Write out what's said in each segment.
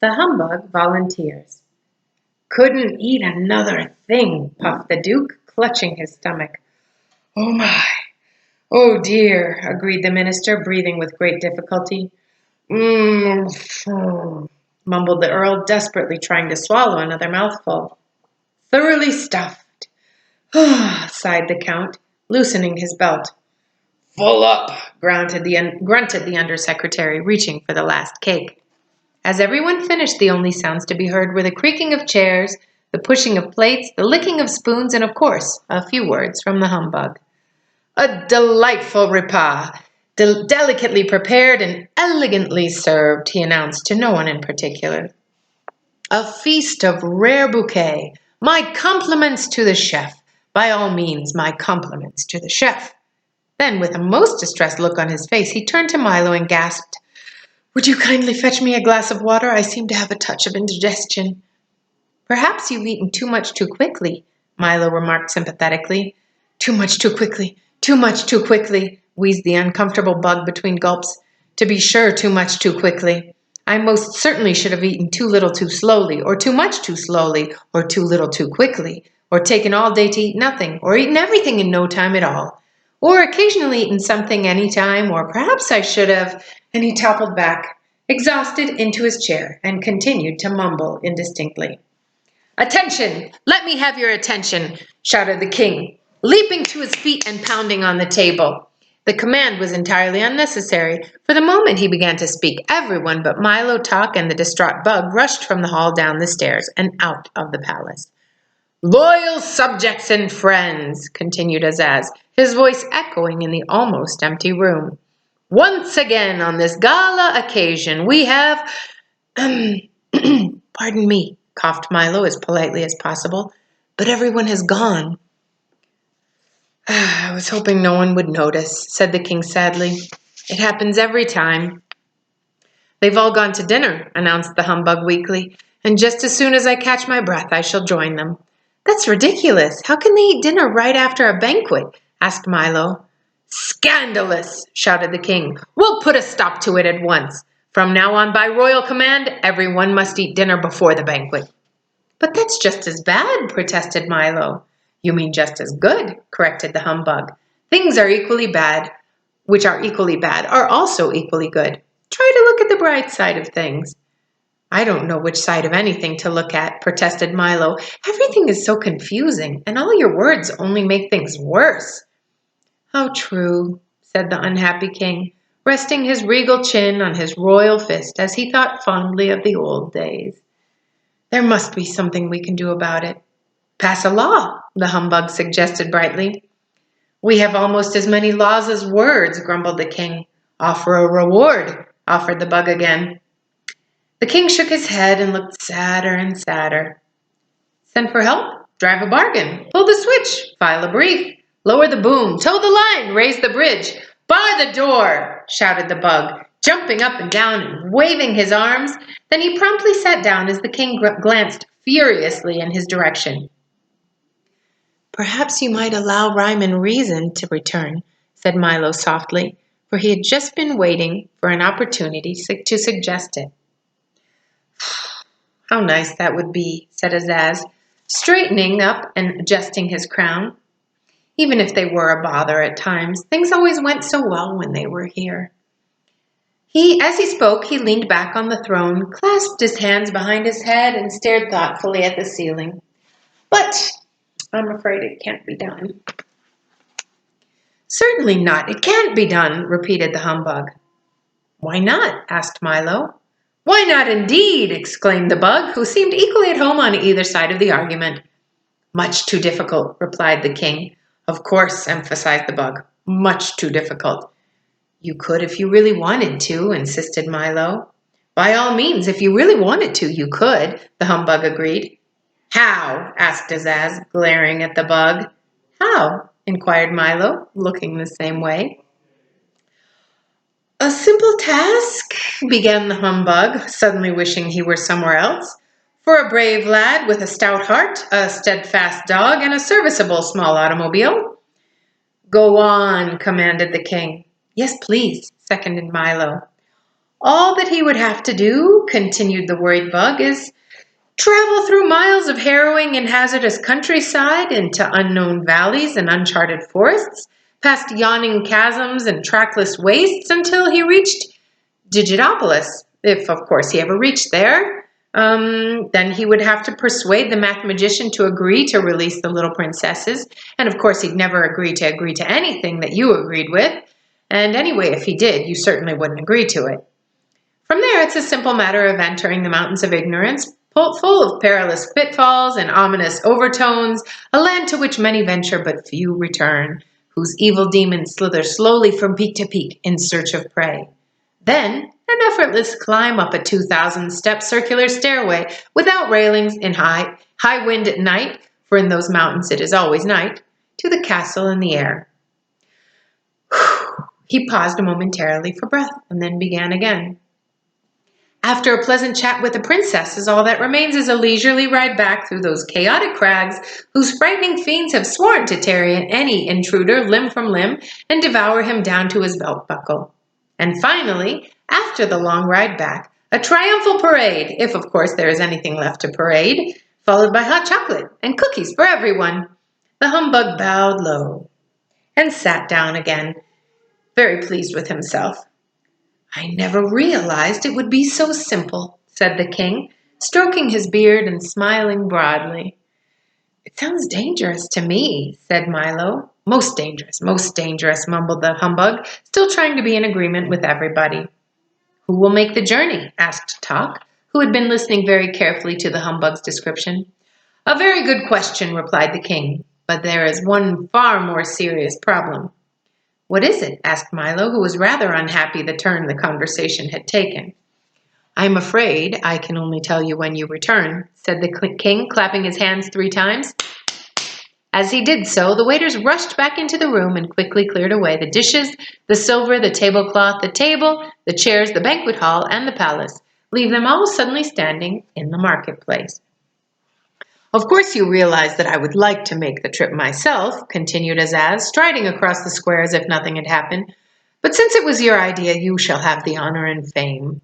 The Humbug Volunteers. "Couldn't eat another thing," puffed the Duke, clutching his stomach. "Oh my! Oh dear," agreed the minister, breathing with great difficulty. Mumbled the Earl, desperately trying to swallow another mouthful. "Thoroughly stuffed," sighed the Count, loosening his belt. "Full up," grunted the undersecretary, reaching for the last cake. As everyone finished, the only sounds to be heard were the creaking of chairs, the pushing of plates, the licking of spoons, and, of course, a few words from the humbug. "A delightful repas, delicately prepared and elegantly served," he announced to no one in particular. "A feast of rare bouquet. My compliments to the chef. By all means, my compliments to the chef." Then, with a most distressed look on his face, he turned to Milo and gasped, "Would you kindly fetch me a glass of water? I seem to have a touch of indigestion." "Perhaps you've eaten too much too quickly," Milo remarked sympathetically. "Too much too quickly, too much too quickly," wheezed the uncomfortable bug between gulps. "To be sure, too much too quickly. I most certainly should have eaten too little too slowly, or too much too slowly, or too little too quickly, or taken all day to eat nothing, or eaten everything in no time at all. Or occasionally eaten something any time, or perhaps I should have," and he toppled back, exhausted, into his chair, and continued to mumble indistinctly. "Attention! Let me have your attention!" shouted the king, leaping to his feet and pounding on the table. The command was entirely unnecessary, for the moment he began to speak, everyone but Milo, Tock, and the distraught bug rushed from the hall, down the stairs, and out of the palace. "Loyal subjects and friends," continued Azaz, his voice echoing in the almost empty room. "Once again on this gala occasion we have—" "Pardon me," coughed Milo as politely as possible, "but everyone has gone." "I was hoping no one would notice," said the king sadly. "It happens every time." "They've all gone to dinner," announced the humbug weakly, "and just as soon as I catch my breath I shall join them." "That's ridiculous. How can they eat dinner right after a banquet?" asked Milo. "Scandalous!" shouted the king. "We'll put a stop to it at once. From now on, by royal command, everyone must eat dinner before the banquet." "But that's just as bad," protested Milo. "You mean just as good," corrected the humbug. "Things are equally bad, which are equally bad, are also equally good. Try to look at the bright side of things." "I don't know which side of anything to look at," protested Milo. "Everything is so confusing, and all your words only make things worse." "How true," said the unhappy king, resting his regal chin on his royal fist as he thought fondly of the old days. "There must be something we can do about it." "Pass a law," the humbug suggested brightly. "We have almost as many laws as words," grumbled the king. "Offer a reward," offered the bug again. The king shook his head and looked sadder and sadder. "Send for help, drive a bargain, pull the switch, file a brief, lower the boom, tow the line, raise the bridge, bar the door," shouted the bug, jumping up and down and waving his arms. Then he promptly sat down as the king glanced furiously in his direction. "Perhaps you might allow rhyme and reason to return," said Milo softly, for he had just been waiting for an opportunity to suggest it. "How nice that would be," said Azaz, straightening up and adjusting his crown. "Even if they were a bother at times, things always went so well when they were here." As he spoke, he leaned back on the throne, clasped his hands behind his head, and stared thoughtfully at the ceiling. "But I'm afraid it can't be done." "Certainly not. It can't be done," repeated the humbug. "Why not?" asked Milo. "Why not indeed?" exclaimed the bug, who seemed equally at home on either side of the argument. "Much too difficult," replied the king. "Of course," emphasized the bug. "Much too difficult." "You could if you really wanted to," insisted Milo. "By all means, if you really wanted to, you could," the humbug agreed. "How?" asked Azaz, glaring at the bug. "How?" inquired Milo, looking the same way. "A simple task," began the humbug, suddenly wishing he were somewhere else. "For a brave lad with a stout heart, a steadfast dog, and a serviceable small automobile." "Go on," commanded the king. "Yes, please," seconded Milo. All that he would have to do, continued the worried bug, is travel through miles of harrowing and hazardous countryside into unknown valleys and uncharted forests, past yawning chasms and trackless wastes until he reached Digitopolis, if of course he ever reached there. Then he would have to persuade the math magician to agree to release the little princesses, and of course he'd never agree to anything that you agreed with, and anyway, if he did, you certainly wouldn't agree to it. From there, it's a simple matter of entering the mountains of ignorance, full of perilous pitfalls and ominous overtones, a land to which many venture but few return, whose evil demons slither slowly from peak to peak in search of prey. Then, an effortless climb up a 2,000-step circular stairway without railings in high wind at night, for in those mountains it is always night, to the castle in the air. He paused momentarily for breath and then began again. After a pleasant chat with the princesses, all that remains is a leisurely ride back through those chaotic crags whose frightening fiends have sworn to tear any intruder limb from limb and devour him down to his belt buckle. And finally, after the long ride back, a triumphal parade, if of course there is anything left to parade, followed by hot chocolate and cookies for everyone. The humbug bowed low and sat down again, very pleased with himself. I never realized it would be so simple, said the king, stroking his beard and smiling broadly. It sounds dangerous to me, said Milo. Most dangerous, mumbled the humbug, still trying to be in agreement with everybody. Who will make the journey? Asked Tock, who had been listening very carefully to the humbug's description. A very good question, replied the king, but there is one far more serious problem. What is it? Asked Milo, who was rather unhappy the turn the conversation had taken. I'm afraid I can only tell you when you return, said the king, clapping his hands 3 times. As he did so, the waiters rushed back into the room and quickly cleared away the dishes, the silver, the tablecloth, the table, the chairs, the banquet hall, and the palace, leaving them all suddenly standing in the marketplace. Of course you realize that I would like to make the trip myself, continued Azaz, striding across the square as if nothing had happened. But since it was your idea, you shall have the honor and fame.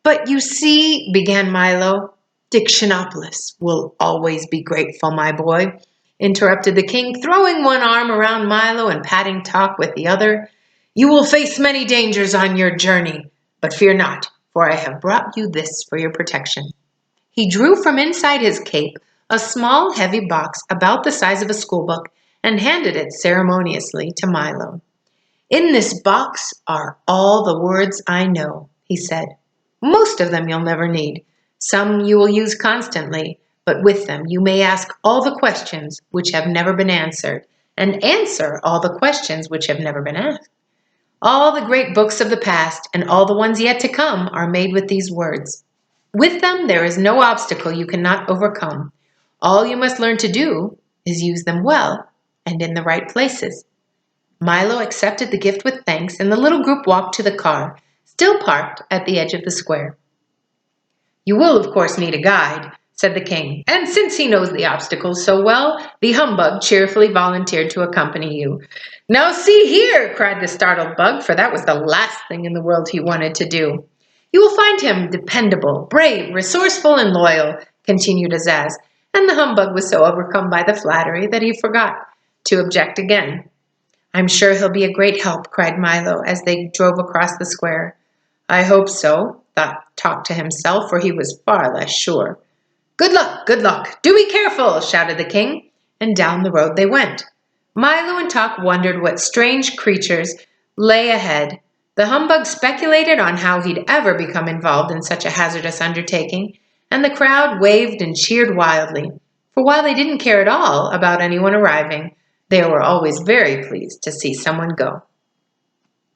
But you see, began Milo. Dictionopolis will always be grateful, my boy, interrupted the king, throwing one arm around Milo and patting Tock with the other. You will face many dangers on your journey, but fear not, for I have brought you this for your protection. He drew from inside his cape a small, heavy box about the size of a schoolbook and handed it ceremoniously to Milo. In this box are all the words I know, he said. Most of them you'll never need. Some you will use constantly, but with them you may ask all the questions which have never been answered, and answer all the questions which have never been asked. All the great books of the past and all the ones yet to come are made with these words. With them there is no obstacle you cannot overcome. All you must learn to do is use them well and in the right places. Milo accepted the gift with thanks, and the little group walked to the car, still parked at the edge of the square. You will, of course, need a guide, said the king, and since he knows the obstacles so well, the humbug cheerfully volunteered to accompany you. Now see here, cried the startled bug, for that was the last thing in the world he wanted to do. You will find him dependable, brave, resourceful, and loyal, continued Azaz, and the humbug was so overcome by the flattery that he forgot to object again. I'm sure he'll be a great help, cried Milo as they drove across the square. I hope so, thought Tock to himself, for he was far less sure. Good luck, do be careful, shouted the king, and down the road they went. Milo and Tock wondered what strange creatures lay ahead. The humbug speculated on how he'd ever become involved in such a hazardous undertaking, and the crowd waved and cheered wildly, for while they didn't care at all about anyone arriving, they were always very pleased to see someone go.